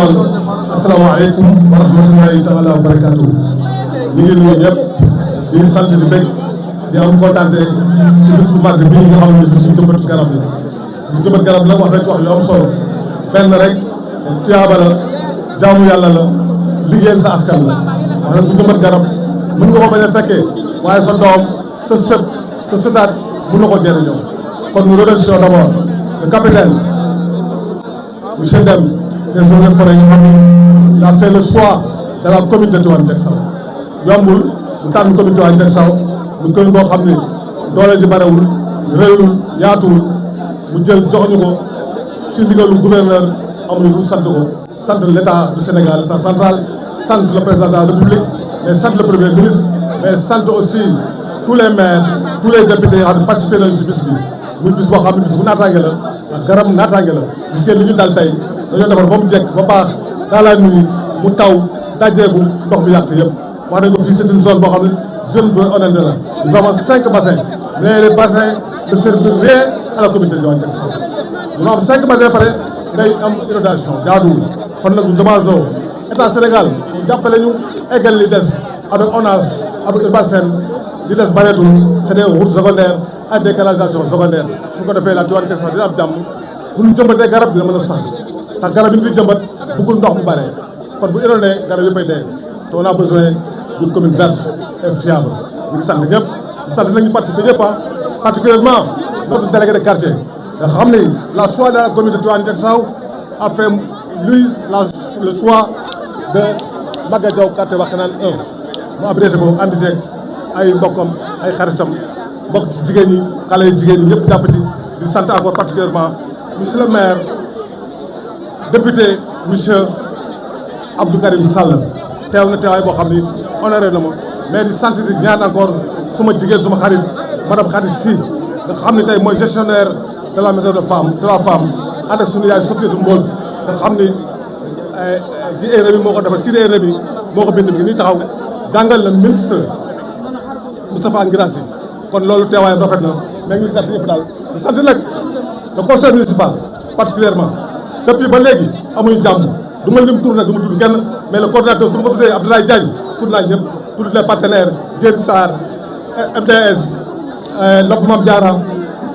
asalaamaaleykum wa rahmatulahi taala wa barakaatu. ñu ngi nuyu ñëpp di sant di bëgg di am kontaante ci bis bu màgg bii nga xam ne bisu jëmbat garab la. bisu jëmbat garab la wax nañ ci wax yu am solo benn rek tuyaaba la jaamu yàlla la liggéeyal sa askan la wax nañ ko jëmbat garab mën nga ko bañ a fekkee waaye sa doom sa sët sa sëtaat mën na ko jëriñoo kon nous remercions d'abord le capitaine monsieur Deme des eaux et forêts yi nga xam ne il a fait le choix de la commune de Tivaouane Diacksao yombul mu tànn commune Tivaouane Diacksao mu commune boo xam ne doole ji barewul réyul yaatuwul mu jël joxuñu ko si ndigalu gouverneur amuñu lu sant ko sant l'état du Sénégal l'état central sant le président de la République mais sant le premier ministre mais sant aussi tous les maires tous les députés yoo xam ne participé nañu si bis bi muy bis boo xam ne bis bu naataange la ak garab naataange la gis ngeen li ñu dal tey dañoo defar ba mu jekk ba baax dans la nuit mu taw dajeeku ndox mi yàq yëpp wax nañ ko fii c'est une zone boo xam ne zone bu onende la nous avons 5 bassins mais les bassins ne servent rien à la communauté de Tivaouane Diacksao ñu am 5 bassins pare ngay am inondation jaaduwul kon nag ñu demande loo état Sénégal mu jàppale ñu eggal li des avec ONAS avec Urbasen li des bareetul c'est des routes secondaires ak des canalisations secondaires su ko defee la Tivaouane Diacksao dina am jàmm bu ñu jëmbatee garab dina mën a sax ndax garab yi ñu fi jëmbat bëggul ndox mu bare kon bu inondé garab yëppay dee te on a besoin d'une commune verte et fiable ñu ngi sant ñëpp di sant nañu participer ñëpp particulièrement notre délégué de quartier nga xam ni la choix de la commune de Tivaouane Diacksao a fait lui le choix de Maga Diaw quartier Wakhinane 1 mu abrité ko andi ceeg ay mbokkam ay xaritam mbokk ci jigéen ñi xale yi jigéen ñi ñëpp jàpp ci di sant encore particulièrement monsieur le maire député monsieur Abdou Karim Sall teew na teewaay boo xam ni honoré na ma mais di sant di ñaan encore suma jigéen suma xarit madame Khady Sy nga xam ne tey mooy gestionnaire de la maison de la femme ànd ak sunu yaay Sofietou Mbodj nga xam ni di RMI moo ko defar si RMI moo ko bind mi ngi nii taxaw jàngal na ministre Moustapha Guirassy kon loolu teewaayam rafet na mais ngi sant yëpp daal di sant nag le conseil municipal particulièrement depuis ba léegi amuñu jàmm du ma lim tur nag du ma tudd kenn mais le coordinateur su ma ko tuddee Abdoulaye Diagne tudd naa ñëpp tudd les partenaires Diène Sarr MDS Lopp Mame Diarra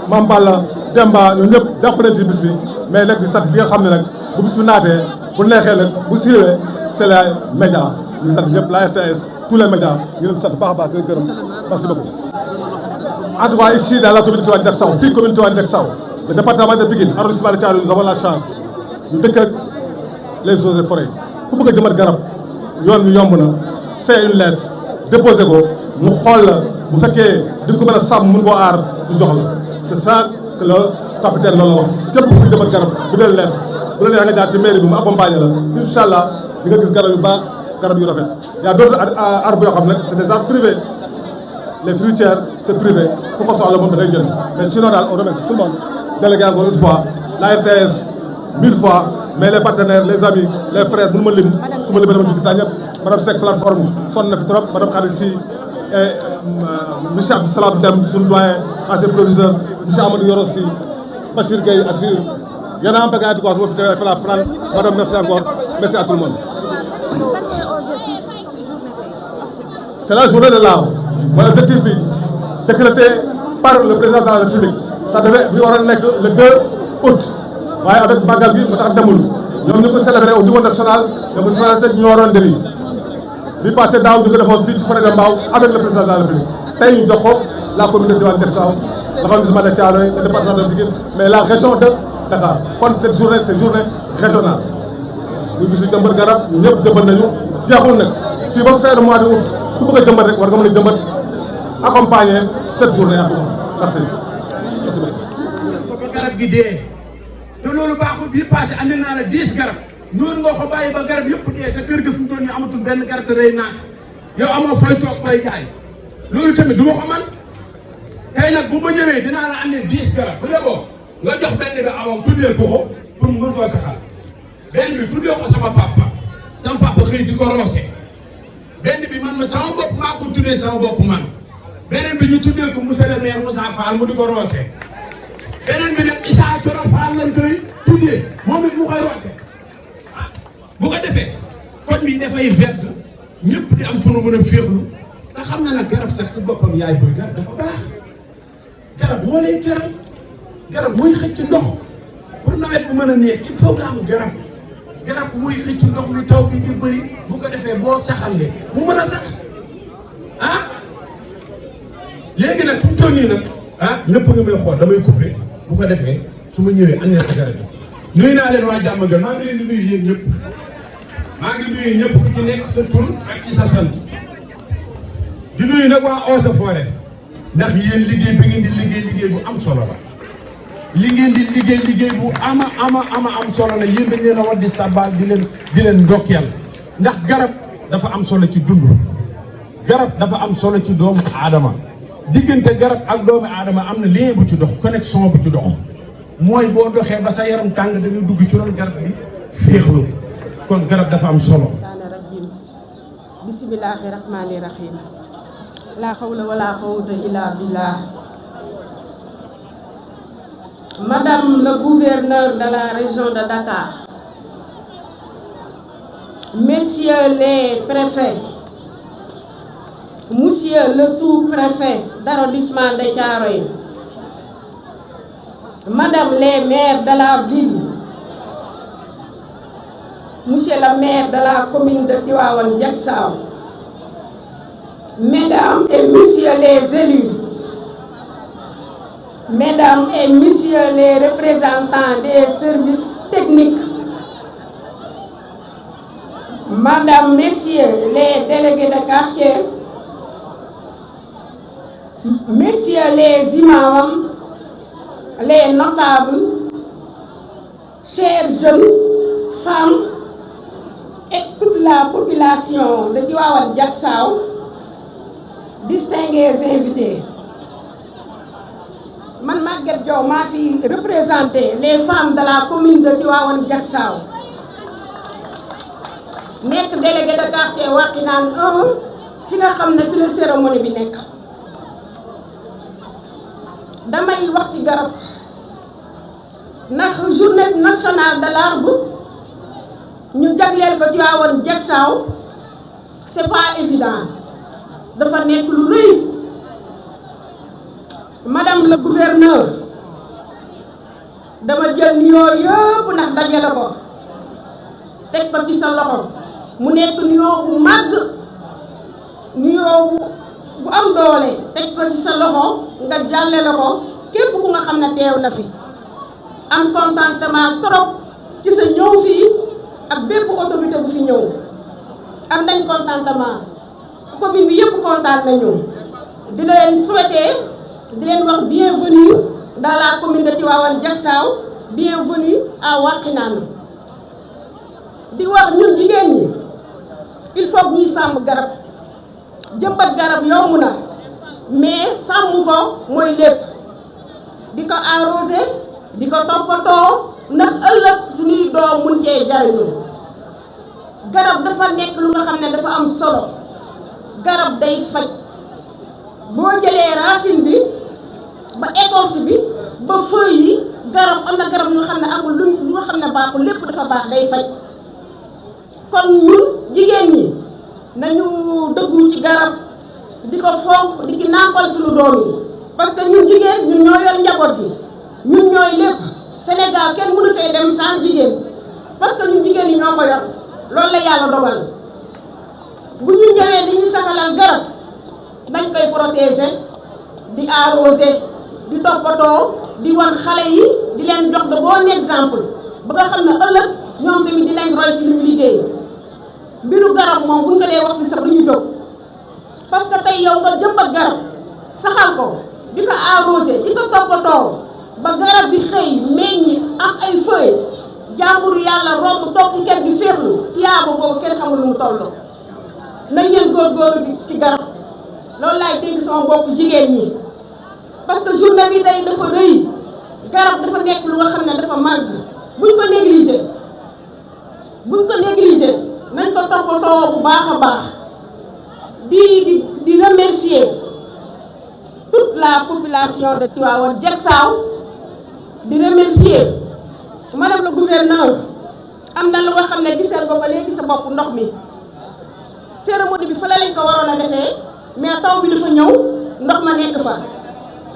Mame Balla Demba ñoo ñëpp jàpp nañ ci bis bi mais nag di sant di nga xam ne nag bu bis bi naatee bu neexee nag bu siiwee c'est les médias ñu sant ñëpp la RTS tous les médias ñu leen sant baax a baax di leen gërëm merci beaucoup. En tout cas ici dans la commune de Tivaouane Diacksao fii commune Tivaouane Diacksao le département de Pikine arrondissement de Thiaroye nous avons la chance ñu dëkk ak les eaux et forêts ku bëgg a jëmbat garab yoon bi yomb na fait une lettre déposé ko mu xool la bu fekkee di nga ko mën a sàmm mën koo aar ñu jox la c'est ça que le capitaine loolu la wax képp ku bëgg jëmbat garab bu dee lettre bu la neexee nga jaar ci mairie bi mu accompagné la incha allah di nga gis garab yu baax garab yu rafet y a d'autres arbres yoo xam ne c'est des arbres privés les fruitières c'est privé ku ko soxla moom da ngay jënd mais sinon daal on remercie tout le monde délégué encore une fois la RTS 1000 fois mais les partenaires les amis les frères mënu ma lim su ma limee dama ci gis naa ñëpp madame Seck plateforme sonn na fi trop madame Khady Sy et monsieur Abdou Salam Deme suñu doyen ancien proviseur monsieur Amadou Yoro Sy Bachir Gueye Assir yéen a am bagage di ko su ma fi teewee fa la Fran madame merci encore merci à tout le monde. C'est la journée de l'arbre mooy objectif bi décrété par le président de la République ça devait bi waroon nekk le 2 août waaye avec magal gi moo tax demul ñoom ñu ko célébré au niveau national ñoo ko célébré ci Nioro Nderi bi passé daaw ñu ko defoon fii ci forêt de Mbao avec le président de la République tey ñu jox ko la commune de Tivaouane Diacksao l'arrondissement de Thiaroye le département de Pikine mais la région de Dakar kon cette journée c'est journée régionale ñu bisu jëmbat garab ñu ñëpp jëmbat nañu jeexul nag fii ba fin de mois de août ku bëgg a jëmbat rek war nga mën a jëmbat accompagner cette journée en tout cas merci merci beaucoup. ba garab gi dee te loolu baaxul bii passé andi naa la 10 garab noonu nga ko bàyyi ba garab yëpp dee te kër ga fu mu toll nii amatul benn garab te day naan yow amoo fooy toog koy jaay loolu tamit du ma ko man tey nag bu ma ñëwee dinaa la andi 10 garab bu yeboo nga jox benn bi amoon tuddee ko ko pour mu mën koo saxal benn bi tuddee ko sama papa xëy di ko roose benn bi man sama bopp maa ko tuddee sama bopp man beneen bi ñu tuddee ko monsieur le maire Moussa Fall mu di ko roose beneen bi nag Issa Thioro Fall lañ koy tuddee moom it mu koy roose dafay vert ñëpp di am fu nu mën a féexlu te xam nga nag garab sax ci boppam yaay booy garab dafa baax garab moo lay teral garab mooy xëcc ndox pour nawet bu mën a neex il faut nga am garab mooy xëcc ndox mi taw bi di bëri bu ko defee boo saxalee mu mën a sax ah léegi nag fu mu toll nii nag ñëpp nga may xool damay coupé bu ko defee su ma ñëwee andi sa garab bi nuyu naa leen waa Diamaguène maa ngi leen di nuyu yéen ñëpp maa ngi nuyu ñëpp ku ci nekk sa tur ak ci sa sant di nuyu nag waa Eaux et Forêts ndax yéen liggéey bi ngeen di liggéey bu am solo la li ngeen di liggéey bu ama am solo la yéen dañ leen a war di sabal di leen ndokkeel ndax garab dafa am solo ci dund garab dafa am solo ci doomu aadama diggante garab ak doomu aadama am na lien bu ci dox connexion bu ci dox mooy boo doxee ba sa yaram tàng dañuy dugg ci ron garab bi féexlu kon garab dafa am solo. bismillahi rahmani rahim la hawla wala quwwata illa billah. Madame le gouverneur de la région de Dakar, messieurs les préfets, monsieur le sous-préfet d'arrondissement de Thiaroye, madame les maires de la ville, monsieur le maire de la commune de Tivaouane Diacksao, mesdames et messieurs les élus, mesdames et messieurs les représentants des services techniques, madame, messieurs les délégués de quartier, messieurs les imams, les notables, chers jeunes, femmes et toute la population de Tivaouane Diacksao, distingués invités. Man Maguette Diaw maa fi représenté les femmes de la commune de Tivaouane Diacksao nekk délégué de quartier Wakhinane 1 fi nga xam ne fi la cérémonie bi nekk. damay wax ci garab ndax journée nationale de l'arbre ñu jagleel ko Tivaouane Diacksao c'est pas évident dafa nekk lu rëy. Madame le gouverneur dama jël nuyoo yëpp ndax dajale ko teg ko ci sa loxo mu nekk nuyoo bu màgg nuyoo bu am doole teg ko ci sa loxo nga jàllale ko képp ku nga xam ne teew na fi am contentement trop ci sa ñëw fii ak bépp autorité bu fi ñëw am nañ contentement commune bi yëpp kontaan nañu di leen souhaiter di leen wax bienvenue dans la commune de Tivaouane Diacksao bienvenue à Wakhinane di wax ñun jigéen ñi il faut que ñuy sàmm garab jëmbat garab yomb na mais sàmm ko mooy lépp di ko arrosé di ko toppatoo ndax ëllëg suñuy doom mun cee jariñu garab dafa nekk lu nga xam ne dafa am solo garab day faj boo jëlee racine bi ba écorce bi ba feuille yi garab am na garab yu nga xam ne amul lu nga xam ne baaxul lépp dafa baax day faj kon ñun jigéen ñi nañu dëggu ci garab di ko fonk di ci nàmpal suñu doom yi parce que ñun jigéen ñun ñoo yor njaboot gi ñun ñooy lépp Sénégal kenn mënu fee dem sans jigéen parce que ñun jigéen ñi ñoo ko yor loolu la yàlla dogal bu ñu ñëwee di ñu saxalal garab dañ koy protéger di arroser di toppatoo di wan xale yi di leen jox de bon exemple ba nga xam ne ëllëg ñoom tamit di leen roy ci li ñu liggéey mbiru garab moom bu ñu ko dee wax fi sax du ñu jóg parce que tey yow nga jëmbat garab saxal ko di ko arroser di ko toppatoo ba garab bi xëy meññi am ay feuilles jàmbur yàlla romb toog ci kër gi féexlu tiyaaba boobu kenn xamul lu mu tolloo nañ leen góorgóorlu ci garab loolu laay dénk sama mbokk jigéen ñi parce que journée bi tey dafa rëy garab dafa nekk lu nga xam ne dafa màgg buñ ko négliger nañ ko toppatoo bu baax a baax di remercier toute la population de Tivaouane Diacksao di remercier madame le gouverneur am na lu nga xam ne gisal nga ba léegi sa bopp ndox mi cérémonie bi fële lañ ko waroon a defee mais taw bi dafa ñëw ndox ma nekk fa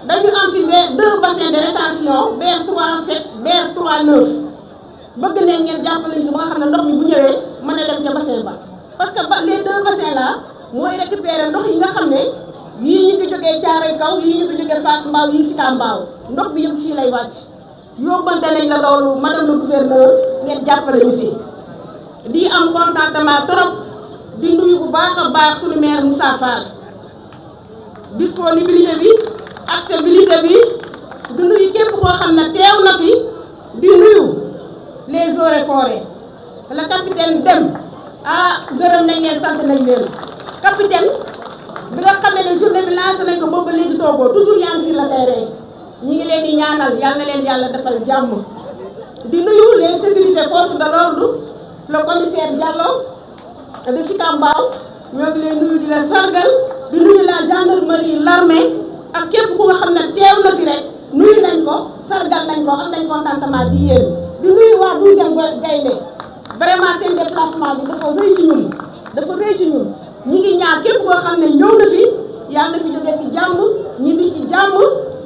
dañu am fi 2 bassins de rétention BR3 7 BR3 9 bëgg nañ ngeen jàppale si ba nga xam ne ndox mi bu ñëwee mën a dem ca bassin ba parce que les 2 bassins là mooy récupérer ndox yi nga xam ne yii ñu ngi jógee Caaroy kaw yii ñu ngi jógee Fass Mbao yii Sicap Mbao ndox bi yëpp fii lay wàcc yóbbante nañ la loolu madame le gouverneur ngeen jàppale ñu si di am contentement trop di nuyu bu baax a baax suñu maire Moussa Fall disponibilité bi accessibilité bi di nuyu képp koo xam ne teew na fi di nuyu les eaux et forêts le capitaine Dem gërëm nañ leen sant nañ leen capitaine bi nga xamee ne journée bi lancé nañ ko boobu ba léegi toogoo toujours yaa ngi sur le terrain ñi ngi leen di ñaanal yal na leen yàlla defal jàmm di nuyu les sécurités forces de l'ordre le commissaire Diallo de Sicap Mbao ñoo ngi leen nuyu di la sargal di nuyu la gendarmerie l'armée ak képp ku nga xam ne teew na fi rek nuyu nañ ko sargal nañ ko am nañ contentement di yéen di nuyu waa 12e gaynde vraiment seen déplacement bi dafa rëy ci ñun ñi ngi ñaan képp koo xam ne ñëw na fi yàlla na fi jóge ci jàmm ñibbi ci jàmm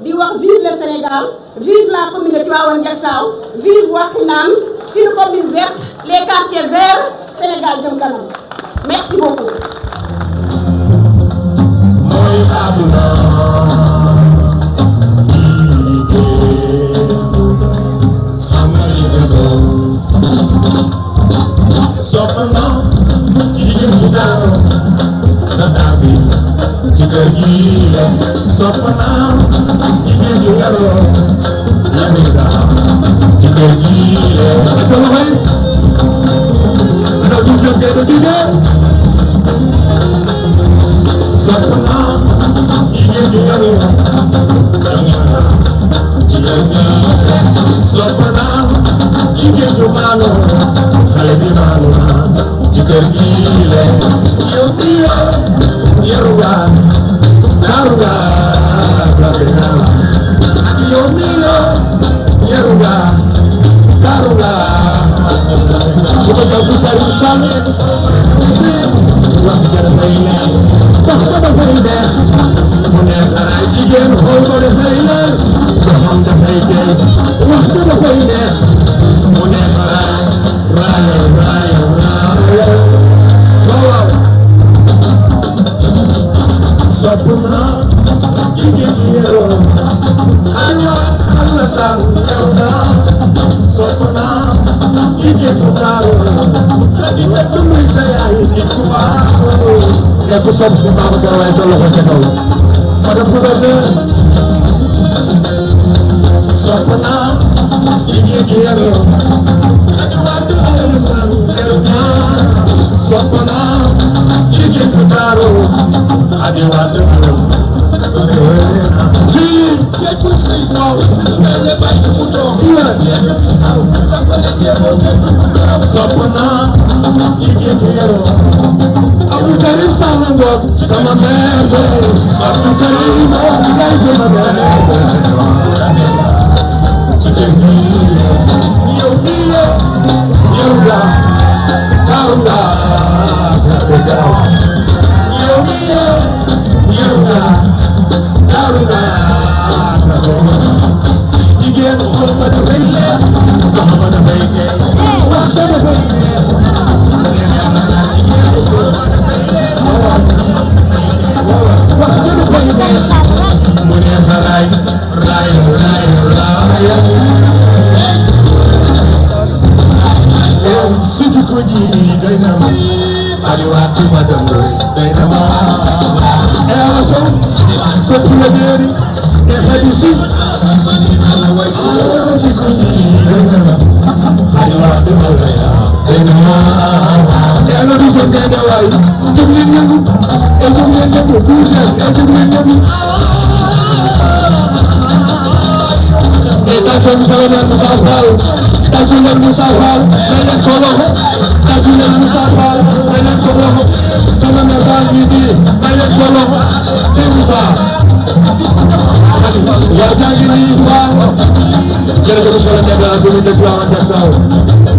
di wax vive le Sénégal vive la commune Tivaouane Diacksao vive Wakhinane une commune verte les quartiers verts Sénégal jëm kanam merci beaucoup.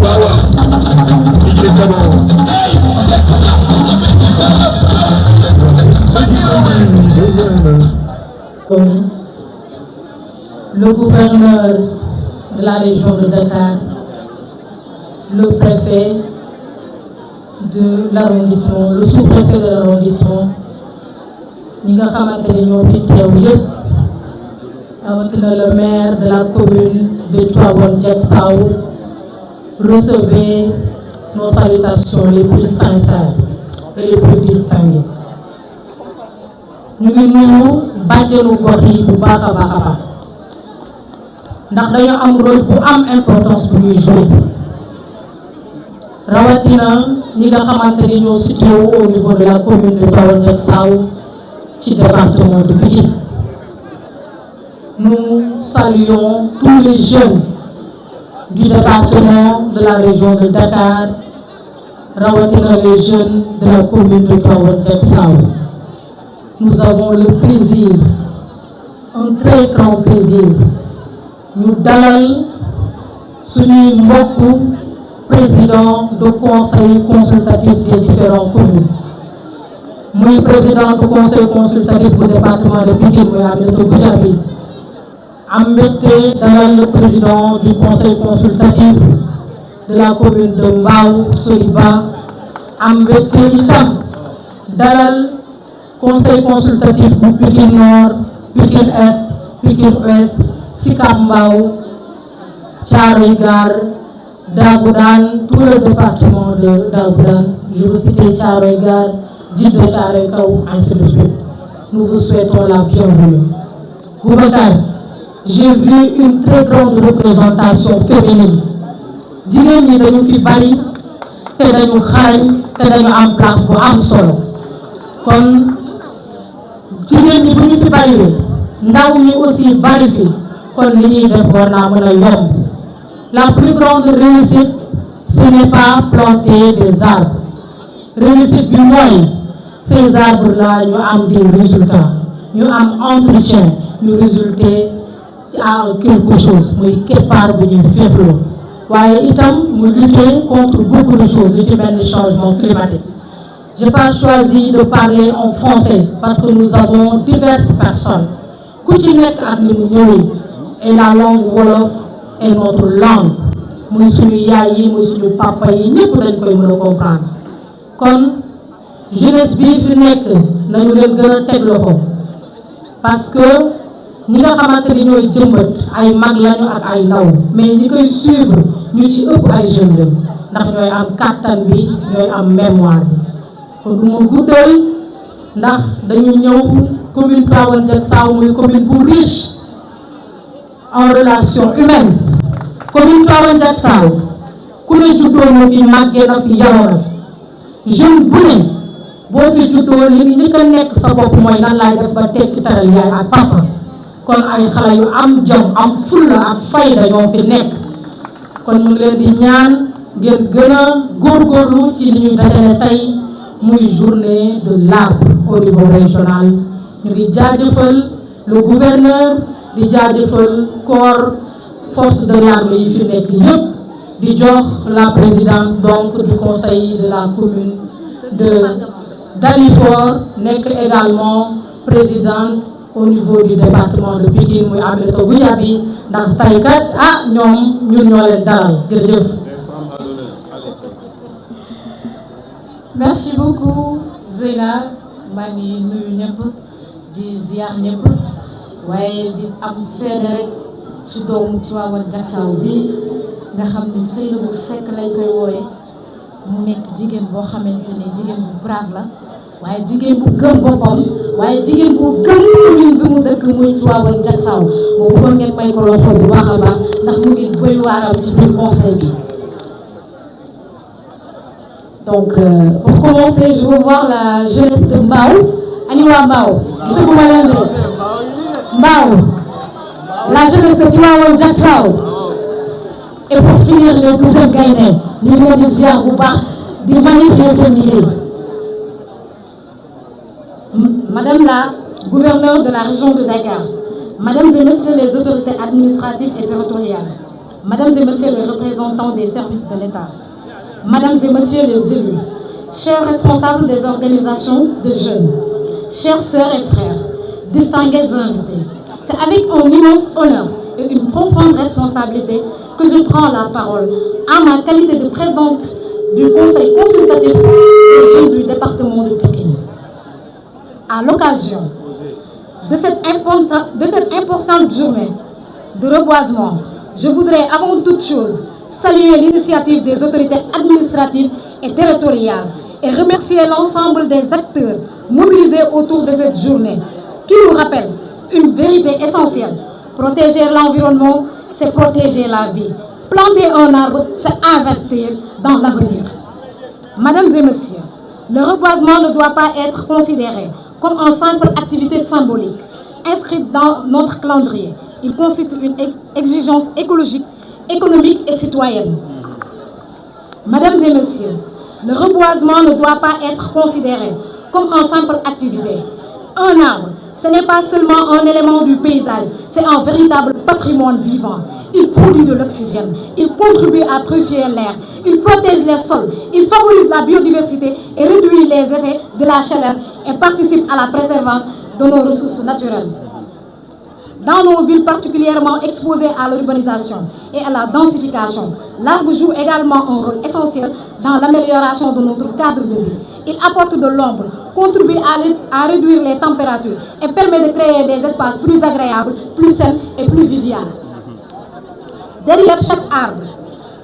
Wow, wow. le gouverneur de la région de Dakar, le préfet de l'arrondissement, le sous-préfet de l'arrondissement, ñi nga xamante ne ñoo fi teew yëpp, rawatina le maire de la commune de Tivaouane Diacksao, recevez nos salutations les plus sincères et les plus distinguées. ñu ngi nuyu bàjjenu gox yi bu baax a baax a baax ndax dañoo am rôle bu am importance bu ñuy jouer rawatina ñi nga xamante ni ñoo situé au niveau de la commune de Tivaouane Diacksao ci département de Pikine. Nous saluons tous les jeunes du département de la région de Dakar, rawatina les jeunes de la commune de Tivaouane Diacksao. Nous avons le plaisir, un très grand plaisir, ñu dalal suñuy mbokku président du conseil consultatif des différentes communes. Muy président du conseil consultatif du département de Pikine muy Aminata Goudiaby, am mbégte dalal le président du conseil consultatif de la commune de Mbao Soriba, am mbégte itam dalal conseil consultatif bu Pikine Nord, Pikine Est, Pikine Ouest, Sicap Mbao, Thiaroye Gare, Dagoudane, tout le département de Dagoudane. Je vous cite Thiaroye Gare, Djiddah Thiaroye Kaw, ainsi de suite. Nous vous souhaitons la bienvenue. Boubacar, j'ai vu une très grande représentation féminine. Jigéen ñi dañu fi bari te dañu xarañ te dañu am place bu am solo. Kon jigéen ñi bu ñu fi bari ndaw ñi aussi bari fi kon li ñuy def war naa mën a yomb. La plus grande réussite, ce n'est pas planter des arbres. Réussite bi mooy ces arbres là ñu am des résultats, ñu am entretien, ñu résulter à quelque chose muy keppaar bu ñuy féexloo waaye itam mu lutter contre beaucoup de choses lu ci mel ni changement climatique. J'ai pas choisi de parler en français parce que nous avons diverses personnes ku ci nekk ak ni mu ñëwee et la langue wolof est notre langue muy suñu yaay yi muy suñu papa yi ñëpp dañ koy mën a comprendre. Kon jeunesse bii fi nekk nañu leen gën a teg loxo parce que ñi nga xamante ni ñooy jëmbat ay mag lañu ak ay ndaw mais ñi koy suivre ñu ci ëpp ay jeunes lañu ndax ñooy am kàttan bi ñooy am mémoire bi. kon du ma guddal ndax dañu ñëw commune Tivaouane Diacksao muy commune bu riche en relations humaines. Commune Tivaouane Diacksao ku ne juddoo na fi màggee na fi yaroo na fi jeune bu ne boo fi juddoo li ñu ko nekk sa bopp mooy nan laay def ba tekki taral yaay ak papa. kon ay xale yu am jom am fulla ak fayda ñoo fi nekk kon ñu ngi leen di ñaan ngeen gën a góorgóorlu ci li ñuy dajale tey muy journée de l'arbre au niveau régional. ñu ngi jaajëfal le gouverneur di jaajëfal corps force de l'armée yi fi nekk yëpp di jox la présidente donc du conseil de la commune de Dalifort nekk également présidente au niveau du département de Pikine muy Aminata Goudiaby ndax tey kat ñoom ñun ñoo leen dalal jërëjëf. Merci beaucoup Zeyna maa ngi nuyu ñëpp di ziar ñëpp waaye di am seede rek ci doomu Tivaouane Diacksao bi nga xam ne Seynabou Seck lañ koy wooye mu nekk jigéen boo xamante ne jigéen bu brave la waaye jigéen bu gëm boppam waaye jigéen bu gëm commune bi mu dëkk muy Tivaouane Diacksao moo bëggoon ngeen may ko loxo bu baax a baax ndax mu ngi béy waaram ci biir conseil bi. Donc, pour commencer, je veux voir la jeunesse de Mbao. Aniwa Mbao. Mbao. La jeunesse de Tivaouane Diacksao. Et pour finir, les 12e Gaïnè. Nous venons de ziar bu baax di magnifier seen liggéey. Madame la gouverneure de la région de Dakar, Mesdames et Messieurs les autorités administratives et territoriales, Mesdames et Messieurs les représentants des services de l'État, Mesdames et Messieurs les élus, chers responsables des organisations de jeunes, chères sœurs et frères, distingués invités, c'est avec un immense honneur et une profonde responsabilité que je prends la parole en ma qualité de présidente du Conseil consultatif des jeunes du département de Pikine. À l'occasion de cette importante journée de reboisement, je voudrais avant toute chose saluer l'initiative des autorités administratives et territoriales et remercier l'ensemble des acteurs mobilisés autour de cette journée qui nous rappelle une vérité essentielle. Protéger l'environnement, c'est protéger la vie. Planter un arbre, c'est investir dans l'avenir. Mesdames et messieurs, le reboisement ne doit pas être considéré comme une simple activité symbolique inscrite dans notre calendrier. Il constitue une exigence écologique, économique et citoyenne. Mesdames et messieurs, le reboisement ne doit pas être considéré comme une simple activité. Un arbre, ce n'est pas seulement un élément du paysage, c'est un véritable patrimoine vivant. Il produit de l'oxygène, il contribue à purifier l'air, il protège les sols, il favorise la biodiversité et réduit les effets de la chaleur et participe à la préservation de nos ressources naturelles. Dans nos villes particulièrement exposées à l'urbanisation et à la densification, l'arbre joue également un rôle essentiel dans l'amélioration de notre cadre de vie. Il apporte de l'ombre, contribue à réduire les températures et permet de créer des espaces plus agréables, plus sains et plus viviaux. Derrière chaque arbre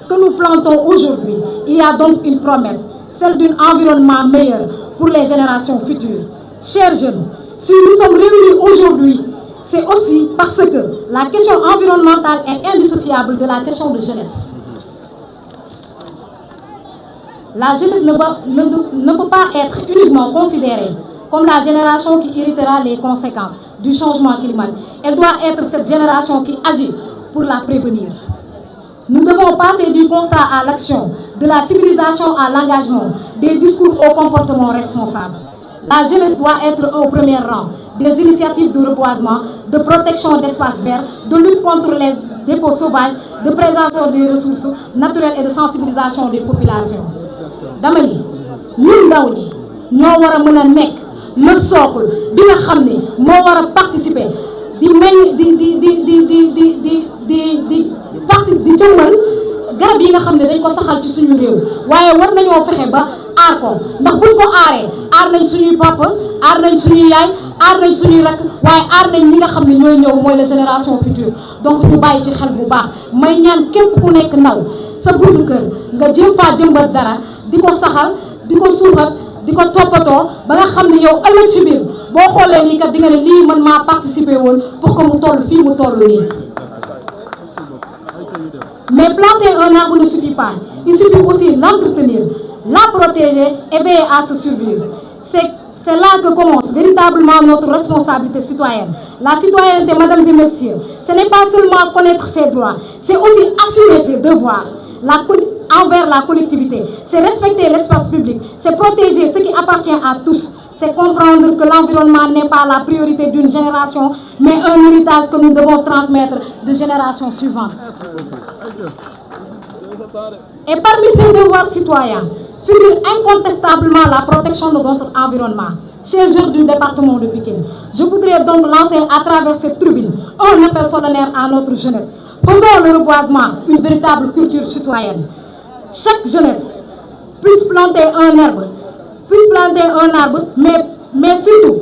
que nous plantons aujourd'hui, il y a donc une promesse, celle d'un environnement meilleur pour les générations futures. Chers jeunes, si nous sommes réunis aujourd'hui, c'est aussi parce que la question environnementale est indissociable de la question de jeunesse. La jeunesse ne peut pas être uniquement considérée comme la génération qui héritera les conséquences du changement climatique. Elle doit être cette génération qui agit pour la prévenir. Nous devons passer du constat à l'action, de la civilisation à l'engagement, des discours au comportement responsable. La jeunesse doit être au premier rang des initiatives de reboisement, de protection d'espaces verts, de lutte contre les dépôts sauvages, de préservation des ressources naturelles et de sensibilisation des populations. dama ni ñun ndaw ñi ñoo war a mën a nekk le socle bi nga xam ne moo war a participer di meññ di jëmmal garab yi nga xam ne dañ ko saxal ci suñu réew waaye war nañoo fexe ba aar ko ndax buñ ko aaree aar nañ suñuy papa aar nañ suñuy yaay aar nañ suñuy rakk waaye aar nañ ñi nga xam ne ñooy ñëw mooy la génération future. Donc ñu bàyyi ci xel bu baax may ñaan képp ku nekk ndaw sa buntu kër nga jéem faa jëmbat dara di ko saxal di ko suuxat di ko toppatoo ba nga xam ne yow ëllëg si biir boo xoolee nii kat di nga ne lii man maa participer woon pour que mu toll fii mu toll nii. Mais planter un arbre ne suffit pas. Il suffit aussi l'entretenir, la protéger et veiller à se survivre. C'est là que commence véritablement notre responsabilité citoyenne. La citoyenneté, mesdames et messieurs, ce n'est pas seulement connaître ses droits, c'est aussi assumer ses devoirs envers la collectivité. C'est respecter l'espace public, c'est protéger ce qui appartient à tous. C'est comprendre que l'environnement n'est pas la priorité d'une génération, mais un héritage que nous devons transmettre de générations suivantes. Et parmi ces devoirs citoyens, figure incontestablement la protection de notre environnement. Chers jeunes du département de Pikine, je voudrais donc lancer à travers cette tribune un appel solennel à notre jeunesse. Faisons le reboisement une véritable culture citoyenne. Chaque jeunesse puisse planter un arbre, mais surtout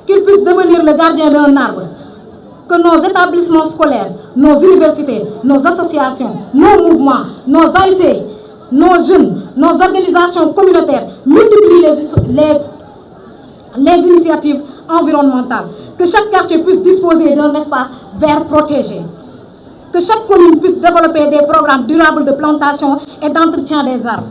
qu'il puisse devenir le gardien d'un arbre. Que nos établissements scolaires, nos universités, nos associations, nos mouvements, nos AIC, nos jeunes, nos organisations communautaires multiplient les initiatives environnementales. Que chaque quartier puisse disposer d'un espace vert protégé. Que chaque commune puisse développer des programmes durables de plantation et d'entretien des arbres.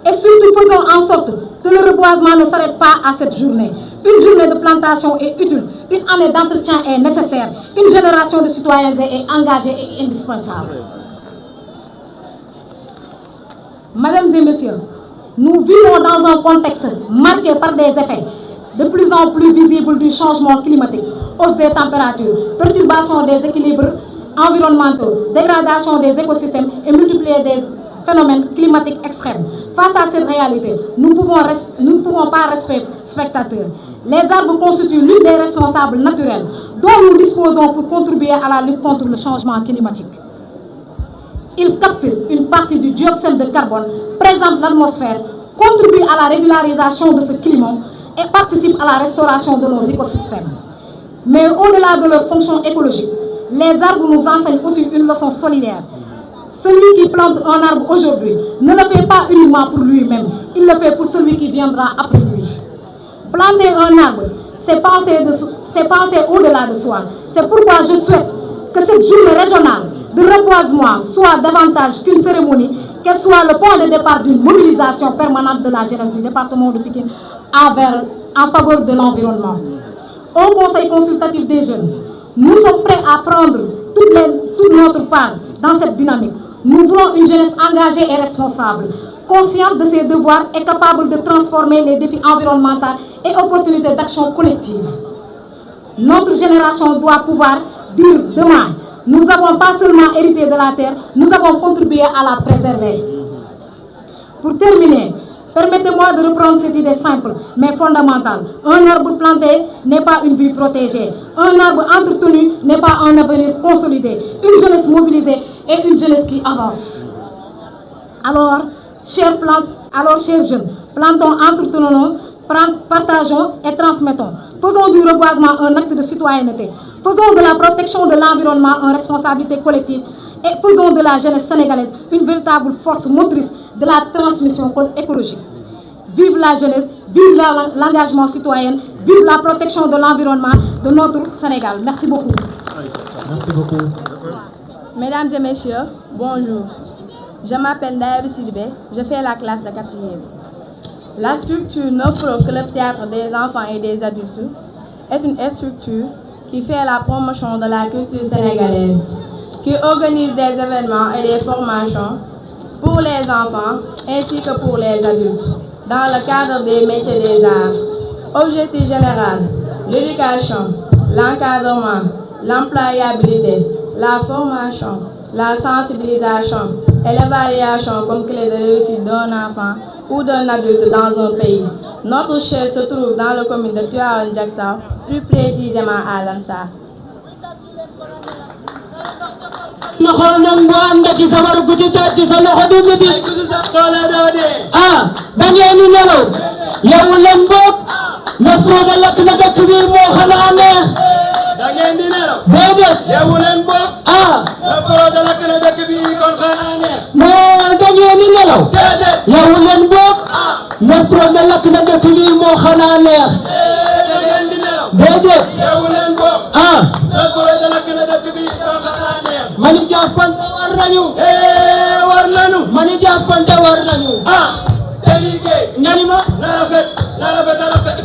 Et surtout, faisons en sorte que le reboisement ne s'arrête pas à cette journée. Une journée de plantation est utile, une année d'entretien est nécessaire, une génération de citoyens est engagée et indispensable. Mesdames et messieurs, nous vivons dans un contexte marqué par des effets de plus en plus visibles du changement climatique, hausse des températures, perturbation des équilibres environnementaux, dégradation des écosystèmes et multiplier des phénomènes climatiques extrêmes. Face à cette réalité, nous ne pouvons pas rester spectateurs. Les arbres constituent l'une des responsables naturels dont nous disposons pour contribuer à la lutte contre le changement climatique. Ils captent une partie du dioxyde de carbone présent dans l'atmosphère, contribuent à la régularisation de ce climat et participent à la restauration de nos écosystèmes. Mais au-delà de leur fonction écologique, les arbres nous enseignent aussi une leçon solidaire. Celui qui plante un arbre aujourd'hui ne le fait pas uniquement pour lui-même, il le fait pour celui qui viendra après lui. Planter un arbre, c'est penser au-delà de soi. C'est pourquoi je souhaite que cette journée régionale de reboisement soit davantage qu'une cérémonie, qu'elle soit le point de départ d'une mobilisation permanente de la jeunesse du département de Pikine en faveur de l'environnement. Au Conseil consultatif des jeunes, nous sommes prêts à prendre toute notre part dans cette dynamique. Nous voulons une jeunesse engagée et responsable, consciente de ses devoirs et capable de transformer les défis environnementaux et opportunités d'action collective. Notre génération doit pouvoir dire demain, nous n'avons pas seulement hérité de la terre, nous avons contribué à la préserver. Pour terminer, permettez-moi de reprendre cette idée simple mais fondamentale. Un arbre planté n'est pas une vie protégée. Un arbre entretenu n'est pas un avenir consolidé. Une jeunesse mobilisée et une jeunesse qui avance. Alors, chers jeunes, plantons, entretenons, partageons et transmettons. Faisons du reboisement un acte de citoyenneté. Faisons de la protection de l'environnement une responsabilité collective et faisons de la jeunesse sénégalaise une véritable force motrice de la transmission écologique. Vive la jeunesse, vive l'engagement citoyen, vive la protection de l'environnement de notre Sénégal. Merci beaucoup. Merci beaucoup. Mesdames et messieurs, bonjour. Je m'appelle Daïb Sidibé, je fais la classe de 4e. La structure Nofro Club Théâtre des enfants et des adultes est une structure qui fait la promotion de la culture sénégalaise, qui organise des événements et des formations pour les enfants ainsi que pour les adultes, dans le cadre des métiers des arts. Objectif général, l'éducation, l'encadrement, l'employabilité, la formation, la sensibilisation et l'évaluation comme clé de réussite d'un enfant ou d'un adulte dans un pays. Notre siège se trouve dans la commune de Tivaouane-Diacksao, plus précisément à Lansar. Mani jàppante war nañu mani jàppante war nañu te liggéey ngani ma na rafet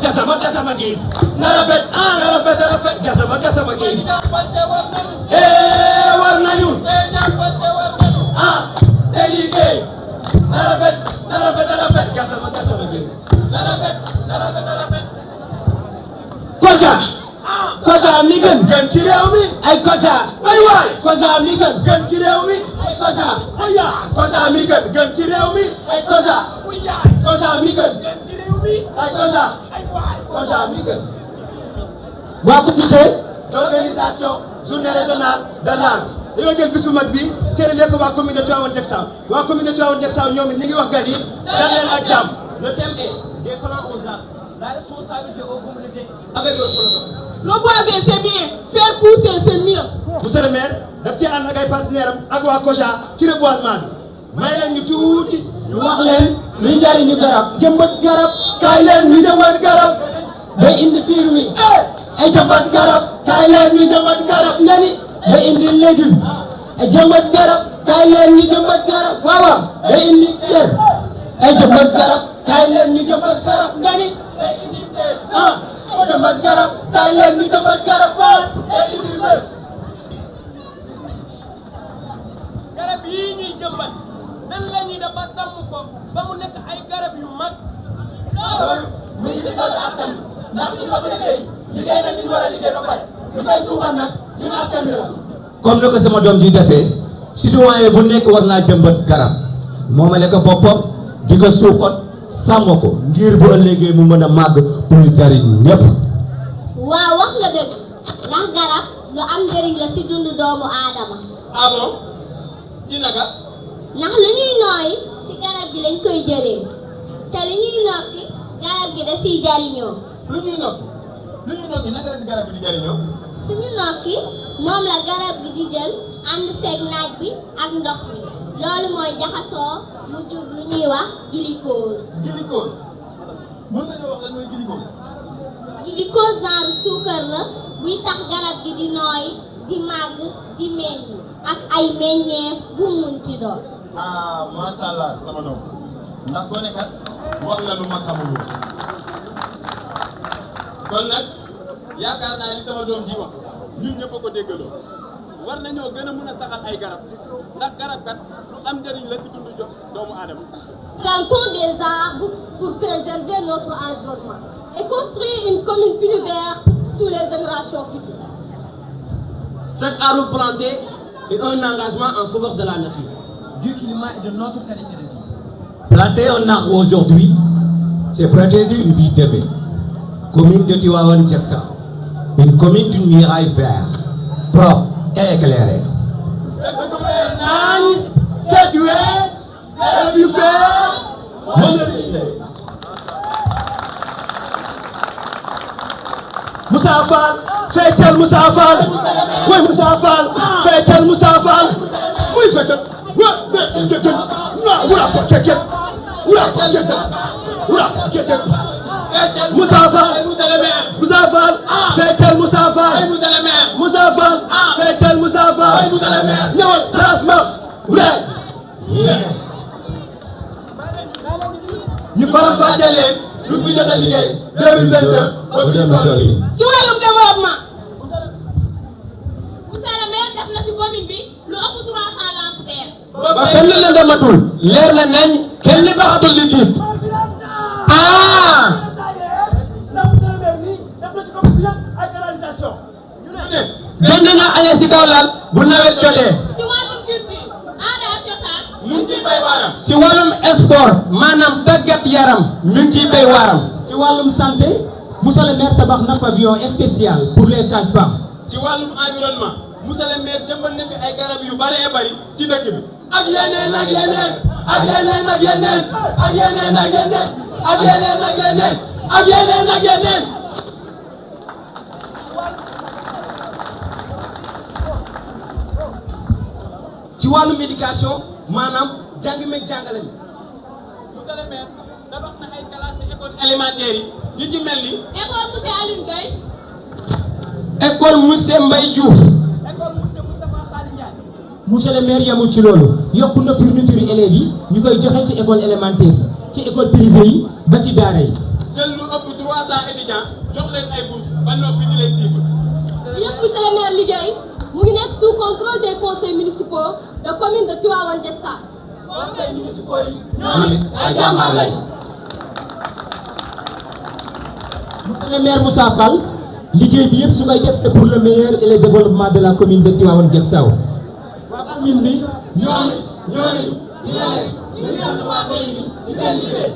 gasama gis na rafet gasama gis war nañu te liggéey na rafet gasama gis na rafet Kosa mi gën ci réew mi ay Kosa ay waay Kosa mi gën ci réew mi ay Kosa Kosa mi gën ci réew mi ay Kosa mi gën ci réew mi ay Kosa mi gën. waa comité d'organisation journée régionale de l'art dañoo jël bis bu mag bi céréale ko waa commune de Tivaouane-Diacksao waa commune de Tivaouane-Diacksao ñoom it ñu ngi wax gan yi dal leen ak jàmm. Le thème est des plans aux arts, la responsabilité aux communautés avec le slogan. Reboiser c'est bien, faire pousser c'est mieux. Monsieur le maire daf ci ànd ak ay partenaires am ak waa COJA ci reboisement bi may leen ñu tuuti ñu wax leen luy njariñu garab jëmbat garab kaay leen ñu jëmbat garab day indi fiir wi ay jëmbat garab kaay leen ñu jëmbat garab nga ni day indi légume ay jëmbat garab kaay leen ñu jëmbat garab waaw day indi fiir ay jëmbat garab kaay leen ñu jëmbat garab nga ni day indi fiir jëmbat garab kaay leen ñu jëmbat garab waaw day indi fiir garab yii ñuy jëmbat nan la ñuy def ba sàmm ko ba mu nekk ay garab yu mag. loolu mu ngi si kaw askan bi ndax suñu ko liggéey nañ li ñu war a liggéey ba pare ñu koy suuxal nag ñun askan bi la. comme ni ko sama doom ji defee citoyen bu nekk war naa jëmbat garab moomale ko boppam di ko suuxat sàmm ko ngir bu ëllëgee mu mën a màgg pour ñu jariñ ñépp. waaw wax nga dëgg ndax garab lu am njëriñ la ci dundu doomu aadama. ah bon ci naka. ndax lu ñuy nooyi ci garab gi lañ koy jëlee te lu ñuy nokki garab gi da ciy jariñoo. lu ñuy nokki naka la ci garab gi di jariñoo. suñu nokki moom la garab gi di jël ànd seeg naaj bi ak ndox mi loolu mooy jaxasoo mu jub lu ñuy wax glucose. glucose mën nañoo wax lan mooy glucose. glucose genre suukar la buy tax garab gi di nooy di màgg di meññ ak ay meññeef bu mun ci doon. ah macha allah sama doom ndax gone kat wax la lu ma xamul woon kon nag yaakaar naa ni sama doom ji wax ñun ñëpp a ko déggaloo war nañoo gën a mën a saxal ay garab ndax garab kat lu am njëriñ la ci dundu jox doomu aadama. Plantons des arbres pour préserver notre environnement et construire une commune plus verte sous les générations futures. Cet arbre planté est un engagement en faveur de la nature, du climat et de notre qualité de vie. Planter un arbre aujourd'hui, c'est protéger une vie demain. Commune de Tivaouane Diacksao, une commune d'une muraille verte, propre et éclairée. Moussa Fall feetal Moussa Fall mooy Moussa Fall feetal Moussa Fall muy feetal Moussa Fall feetal Moussa Fall Moussa Fall feetal Moussa Fall ñëwal transport ñu faram fàccee leen lu fi jot a liggéey 2022 ba fi ñu toll nii. ci wàllum développement. monsieur le maire def na ci commune bi lu ëpp 300 lampadaires. ba kenn la dematul leer na nañ kenn li baxatul li tiit. gën nañu añee si kaw lal bu nawet jotee. ci wàllum culture aada ak cosaan. mu ngi ciy bay waaram. si wàllum sport maanaam tàggat yaram ñu ngi ciy bay waaram. ci wàllum santé monsieur le maire tabax na pavillon spécial pour les sages-femmes. ci wàllum environnement monsieur le maire jëmbal na fi ay garab yu bari bari ci dëkk bi. ak yeneen ak yeneen ak yeneen ak yeneen ak yeneen ak yeneen ak yeneen ak yeneen ak yeneen ak yeneen. ci wàllum éducation maanaam jàng meeg jàngale mi. monsieur le maire tabax na ay classes ci école élémentaire yi ci mel ni. école monsieur Alioune Gueye. école monsieur Mbaye Diouf. monsieur le maire yamul ci loolu yokku na fourniture élèves yi ñu koy joxe ci école élémentaire yi ci école privée yi ba ci daara yi. jël lu ëpp 300 étudiants jox leen ay bourses ba noppi di leen suivre. yëpp monsieur le maire liggéey mu ngi nekk sous contrôle des conseils municipaux de commune de Tivaouane Diacksao. conseils municipaux yi ñoom it ay jàmbaar lañ. monsieur le maire Moussa Fall liggéey bi yëpp su koy def c'est pour le meilleur et le développement de la commune de Tivaouane Diacksao. waa commune bi ñooñu ñu sant waa commune bi ci seen liggéey.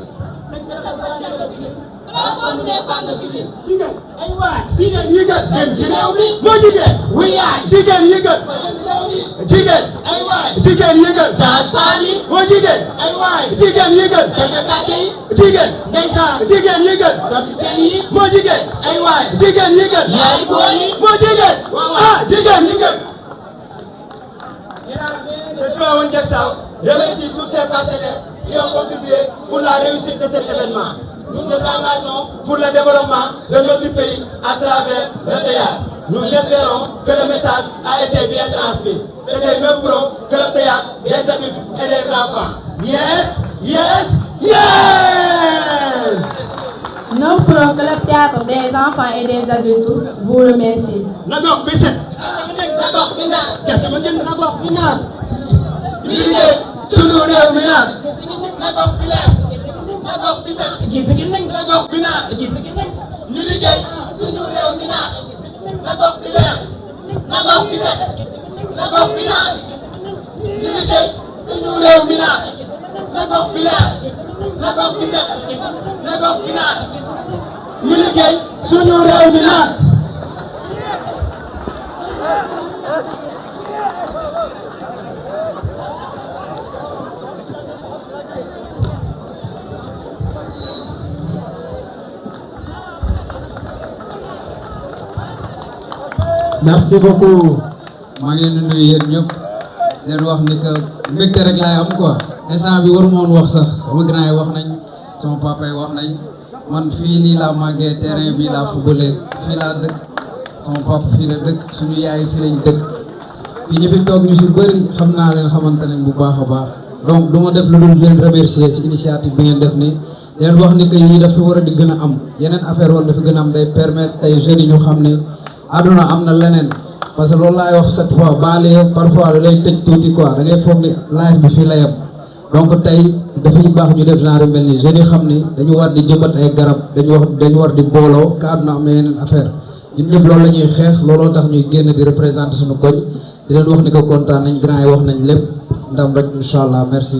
plateforme des femmes de Pikine. jigéen ay waay jigéen yi gën dem ci réew mi moo jigéen wuy yaay jigéen yi gën jigéen ay waay jigéen yi gën sage-femme yi moo jigéen ay waay jigéen yi gën chef de quartier yi jigéen ndeysaan jigéen yi gën officiel yi moo jigéen ay waay jigéen yi gën yaay booy yi moo jigéen ah jigéen yi gën. Le Tivaouane Diacksao remercie tous ses partenaires qui ont contribué pour la réussite de cet événement. Nous nous engageons pour le développement de notre pays à travers le théâtre. Nous espérons que le message a été bien transmis. C'est des 9 pros que le théâtre, des adultes et des enfants. Yes, yes, yes! Nos pros que le théâtre des enfants et des adultes vous remercie. Nagok bisit D'accord, Bina. gerte ma jënd nagok bi ñaar ñu liggéey sunu réew mi naan D'accord, Bina. D'accord, Bina. gis gi nañ D'accord, Bina. gis gi nañ ñu liggéey suñu réew mi naan Nagok Bina. Nagok Bina. Nagok Bina. ñu liggéey suñu réew mi naan na gox bi leer na gox bi set na gox bi naat ñu liggéey suñu réew mi naat. merci beaucoup maa ngi leen di nuyu yéen ñëpp leen wax ni que mbégte rek laay am quoi instant bi waru moon wax sax sama grand yi wax nañ sama papa yi wax nañ man fii nii laa màggee terrain bi laa footballé fii laa dëkk sama papa fii la dëkk suñu yaay fii lañ dëkk fii ñu fi toog ñu si bëri xam naa leen xamante leen bu baax a baax donc du ma def lu dul leen remercier si initiative bi ngeen def nii leen wax ni que yii dafa war a di gën a am yeneen affaire war dafa gën a am day permettre tey jeunes yi ñu xam ne àdduna am na leneen parce que loolu laay wax cette fois banlieue parfois da lay tëj tuuti quoi da ngay foog ni life bi fii la yem donc tey dafay baax ñu def genre mel ni jeunes yi xam ni dañu war di jëmbat ay garab dañu war di booloo ka àdduna am na yeneen affaire ñun ñëpp loolu la ñuy xeex looloo tax ñuy génn di représenter suñu koñ di leen wax ni ko kontaan nañ grand yi wax nañ lépp ndam rek incha allah merci.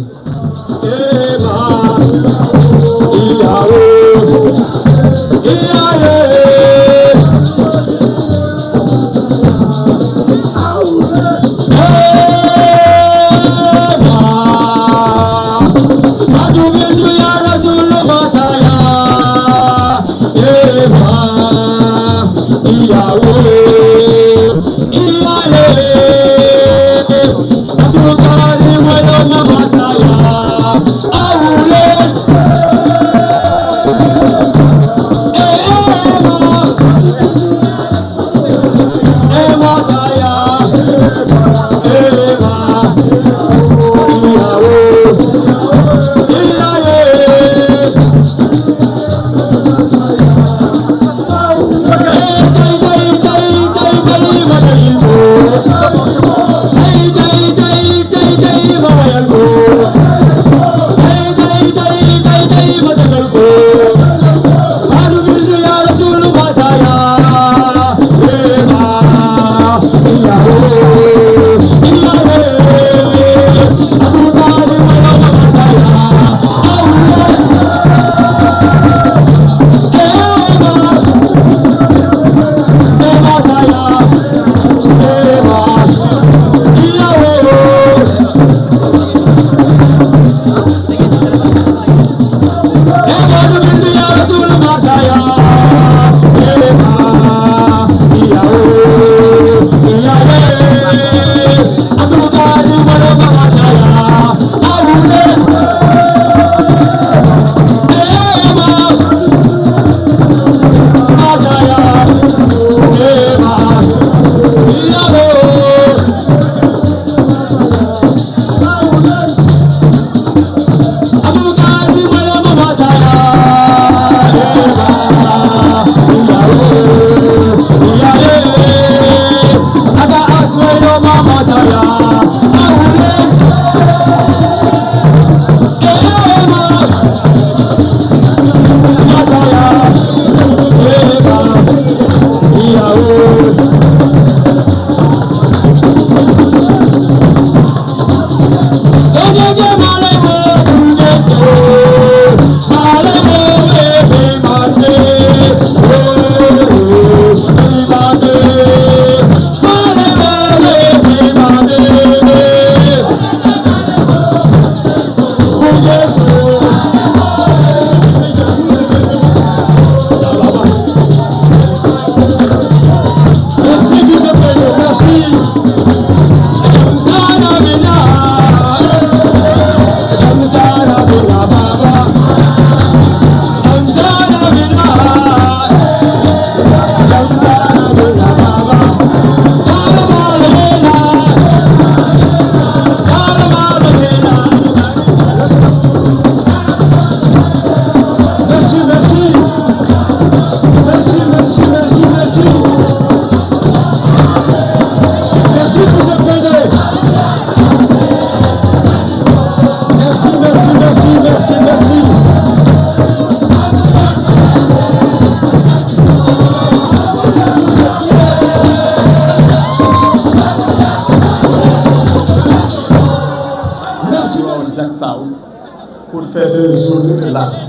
pour fêter journée de l'Arbre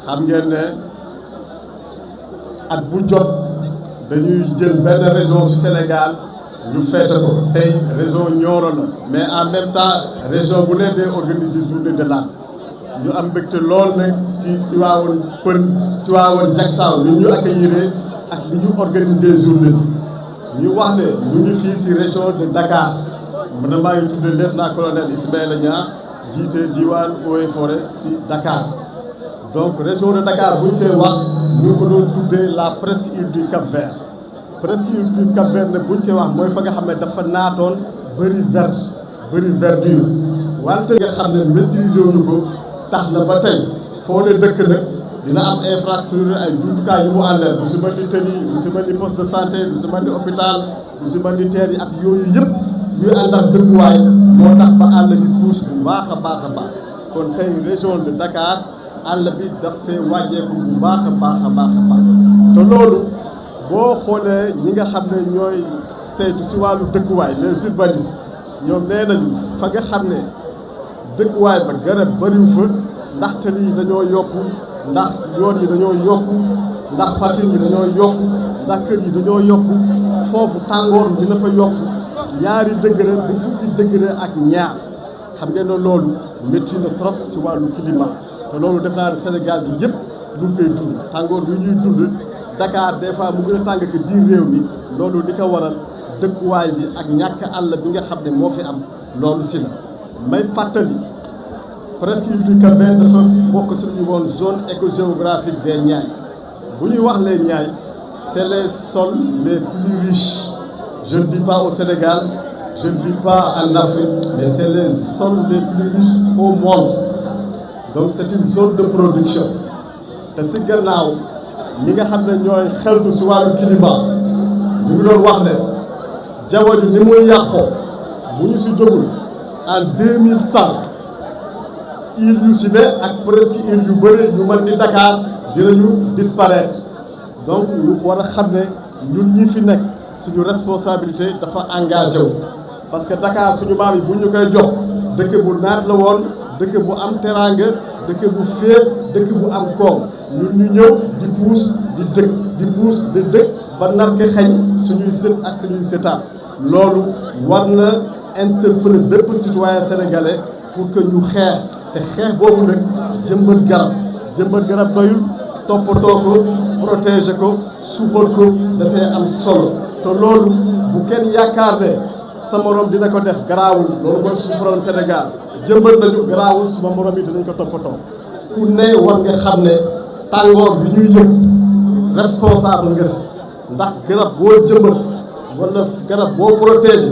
xam ngeen ne at bu jot dañuy jël benn région ci Sénégal ñu fête ko tey région Nioro la mais en même temps région bu ne day organiser journée de l'Arbre ñu am mbégte lool nag ci Tivaouane Peulh Tivaouane Diacksao ni ñu accueillir ak ni ñu organiser journée bi ñu wax ne ñu ngi fii ci région de Dakar man maa ngi tudd lieutenant-colonel Ismaïla Niang jiite diwaan Eaux et Forêts ci Dakar donc région de Dakar bu ñu koy wax ñu ko doon tuddee la presqu'île du Cap-Vert presqu'île du Cap-Vert nag bu ñu koy wax mooy fa nga xam ne dafa naatoon bëri verdure wante nga xam ne maîtriser wuñu ko tax na ba tey foo ne dëkk nag dina am infrastructure ay jumtukaay yu mu àndal lu si mel ni tëli lu si mel ni poste de santé lu si mel ni hôpital lu si mel ni terre yi ak yooyu yëpp yuy ànd ak dëkkuwaay moo tax ba àll bi pousse bu baax a baax kon tey région de Dakar àll bi daf fee wàññeeku bu baax a baax te loolu boo xoolee ñi nga xam ne ñooy saytu si wàllu dëkkuwaay les urbanistes ñoom nee nañu fa nga xam ne dëkkuwaay ba garab bëriwu fa ndax tali yi dañoo yokku ndax yoon yi dañoo yokku ndax parking yi dañoo yokku ndax kër yi dañoo yokku foofu tàngoor dina fa yokku ñaari degré bu fukki degré ak ñaar xam ngeen ne loolu métti na trop si wàllu climat te loolu def naa ne Sénégal bi yëpp lu ngi koy dund tàngoor bi ñuy dund Dakar des fois mu gën a tàng que biir réew mi loolu li ko waral dëkkuwaay bi ak ñàkk àll bi nga xam ne moo fi am loolu si la may fàttali presqu'île du Cap-Vert dafa bokk suñu woon zone écogéographique des Niayes bu ñuy wax les Niayes c'est les sols les plus riches je ne dis pas au Sénégal je ne dis pas en Afrique mais c'est les sols les plus riches au monde donc c'est une zone de production te si gannaaw ñi nga xam ne ñooy xeltu si wàllu climat ñu ngi doon wax ne jaww ji ni muy yàqoo bu ñu si jógul en 2100 île yu si ne ak presque île yu bëri yu mel ni Dakar dinañu disparaître donc ñu war a xam ne ñun ñi fi nekk suñu responsabilité dafa engagé wu parce que Dakar suñu maam yi bu ñu koy jox dëkk bu naat la woon dëkk bu am teraanga dëkk bu féex dëkk bu am koom ñun ñu ñëw di puus di dëkk ba nar ko xañ suñuy sët ak suñuy sëtaat loolu war na interpeller bépp citoyen sénégalais pour que ñu xeex te xeex boobu nag jëmbat garab doyul toppatoo ko protéger ko suuxal ko dafay am solo te loolu bu kenn yaakaar ne sa morom dina ko def garaawul loolu mooy suñu problème Sénégal jëmbat nañu garaawul suma morom yi dinañ ko toppatoo ku ne war nga xam ne tàngoor bi ñuy yëg responsable nga si ndax garab boo jëmbat wala garab boo protéger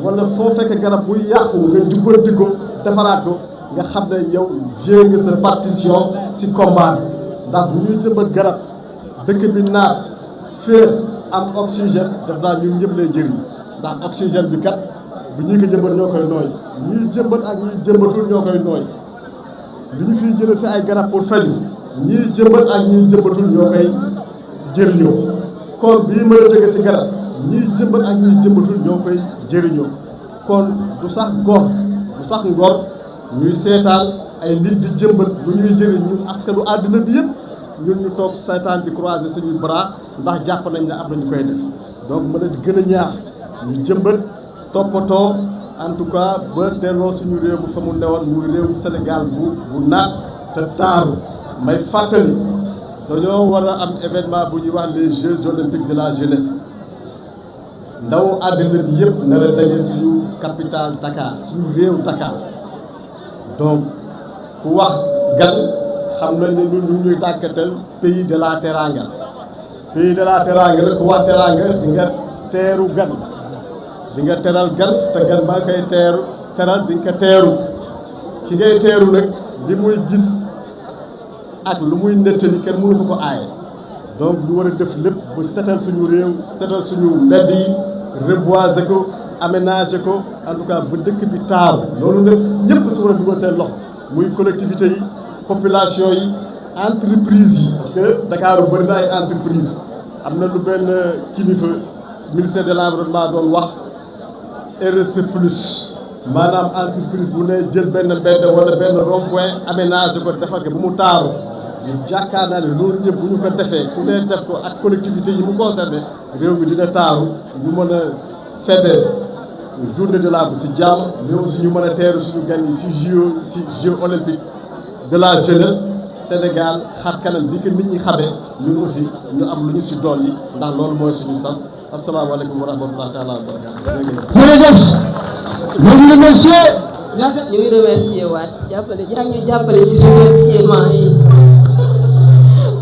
wala foo fekk garab buy yàqu nga jubbanti ko defaraat ko nga xam ne yow joué nga sa partition si combat bi ndax bu ñuy jëmbat garab dëkk bi naat féex am oxygène def naa ñun ñëpp lay jëriñ ndax oxygène bi kat bu ñuy ko jëmbat ñoo koy nooy ñuy jëmbat ak ñuy jëmbatul ñoo koy nooy li ñu fiy jëlee si ay garab pour faju ñiy jëmbat ak ñiy jëmbatul ñoo koy jëriñoo kon bii mën a jóge si garab ñiy jëmbat ak ñiy jëmbatul ñoo koy jëriñoo kon du sax ngor ñuy seetaan ay nit di jëmbat lu ñuy jëriñ ñun askanu àdduna bi yëpp ñun ñu toog seetaan di croiser suñuy bras ndax jàpp nañ ne am na ñu koy def donc mën a gën a ñaax ñu jëmbat toppatoo en tout cas ba delloo suñu réew bu fa mu newoon muy réewum Sénégal bu naat te taaru may fàttali dañoo war a am événement bu ñuy wax les Jeux olympiques de la jeunesse ndaw àddina bi yëpp nar a daje suñu capitale Dakar suñu réew Dakar donc ku wax gan xam nañ ne ñun ñuy tàkkatal pays de la teranga la ku wax teranga di nga teeru gan di nga teral gan te gan ba nga koy teral di nga ko teeru ki ngay teeru nag li muy gis ak lu muy nettali kenn mënu ko aaye donc ñu war a def lépp ba setal suñu réew setal suñu mbedd yi reboiser ko aménager ko en tout cas ba dëkk bi taaru loolu nag ñëpp si war a dugal seen loxo muy collectivité yi population yi entreprise yi parce que Dakar bëri na ay entreprise am na lu benn kilifa ministère de l'environnement doon wax RSE plus maanaam entreprise bu ne jël benn mbedd wala benn rond-point aménagé ko defar ko bu mu taaru jàkkaar naa ne loolu ñëpp bu ñu ko defee ku ne def ko ak collectivité yi mu concerné réew mi dina taaru ñu mën a fêter journée de l'arbre si jàmm mais aussi ñu mën a teeru suñu gan yi si Jeux olympiques de la jeunesse Sénégal xar kanam bi ko nit ñi xamee ñun aussi ñu am lu ñu si dool yi ndax loolu mooy suñu sas asalaamaaleykum wa rahmatulah taala wa barakaatu. jërëjëf. monsieur le monsieur. ñu ngi remercier waat jàppale yaa ngi jàppale ci remerciement yi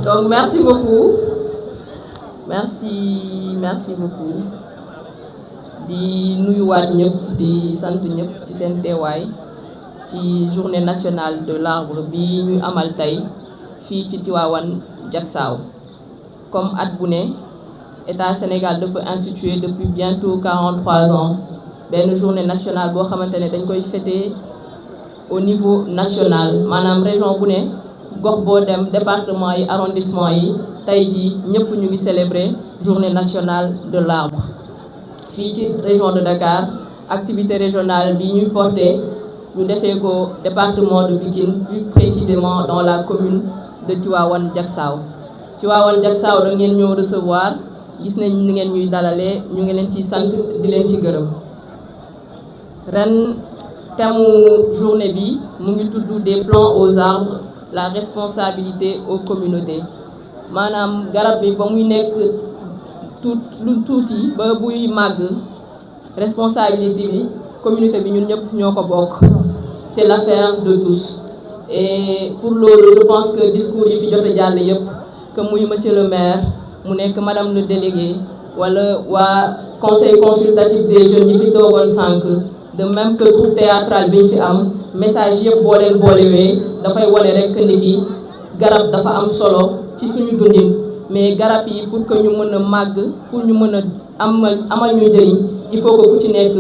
donc merci beaucoup merci beaucoup di nuyuwaat ñëpp di sant ñëpp ci seen teewaay ci journée nationale de l'arbre bi ñu amal tey fii ci Tivaouane Diacksao comme at bu ne État Sénégal dafa instituer depuis bientôt 43 ans benn journée nationale boo xamante ne dañ koy fêter au niveau national maanaam région bu ne gox boo dem département yi arrondissement yi tey jii ñëpp ñu ngi célébrer journée nationale de l'arbre fii ci région de Dakar activité régionale bi ñuy porter ñu defee ko département de Pikine plus précisément dans la commune de Tivaouane Diacksao da ngeen ñëw recevoir gis nañ ni ngeen ñuy dalalee ñu ngi leen ci sant di leen ci gërëm ren thème journée bi mu ngi tudd des plants aux arbres la responsabilité aux communautés maanaam garab bi ba muy nekk lu tuuti ba buy màgg responsabilité bi communauté bi ñun ñëpp ñoo ko bokk c'est l'affaire de tous et pour loolu je pense que discours yi fi jot a jàll yëpp que muy monsieur le maire mu nekk madame le délégué wala waa conseil consultatif des jeunes yi fi toogoon sànq de même que troupe théâtrale bi ñu fi am message yëpp boo leen boolewee dafay wane rek ni ki garab dafa am solo ci suñu dundin mais garab yi pour que ñu mën a màgg pour ñu mën a amal ñu njëriñ il faut que ku ci nekk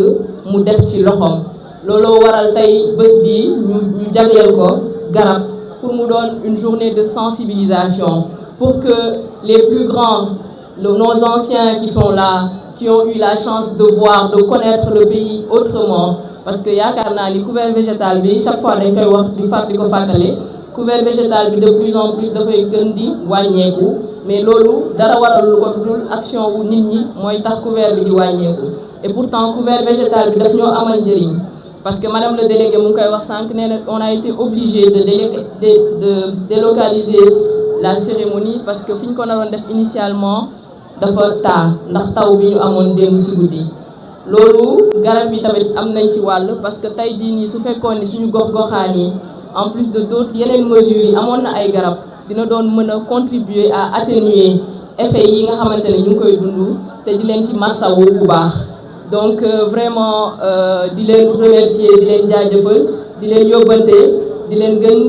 mu def ci loxoom looloo waral tey bés bi ñu jagleel ko garab pour mu doon une journée de sensibilisation pour que les plus grands nos anciens qui sont là qui ont eu la chance de voir de connaître le pays autrement parce que yaakaar naa ni couvert végétal bi chaque fois dañ koy wax di ko fàttali couvert végétal bi de plus en plus dafay gën di wàññeeku mais loolu dara waral ko dul action wu nit ñi mooy tax couvert bi di wàññeeku et pourtant couvert végétal bi daf ñoo amal njëriñ parce que madame le délégué mu ngi koy wax sànq nee na on a été obligé de délocaliser la cérémonie parce que fi ñu ko naroon def initialement dafa taa ndax taw bi ñu amoon démb ci guddi loolu garab yi tamit am nañ ci wàll parce que tey jii nii su fekkoon ni suñu gox-goxaan yi en plus de d'autres yeneen mesures yi amoon na ay garab dina doon mën a contribuer à atténuer effet yi nga xamante ne ñu ngi koy dund te di leen ci massawu bu baax donc vraiment di leen remercier di leen jaajëfal di leen yóbbante di leen gën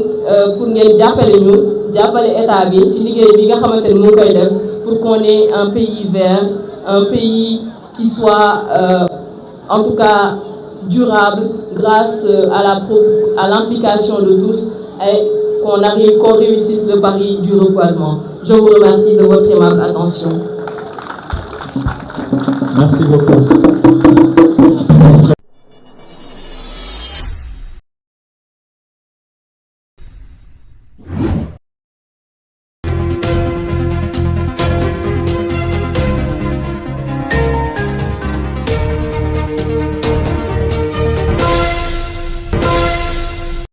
pour ngeen jàppale ñu jàppale état bi ci liggéey bi nga xamante ne mu ngi koy def pour qu'on ait un pays vert un pays qui soit en tout cas durable grâce à l'implication de tous et qu'on réussisse le pari du reboisement. Je vous remercie de votre aimable attention. Merci beaucoup.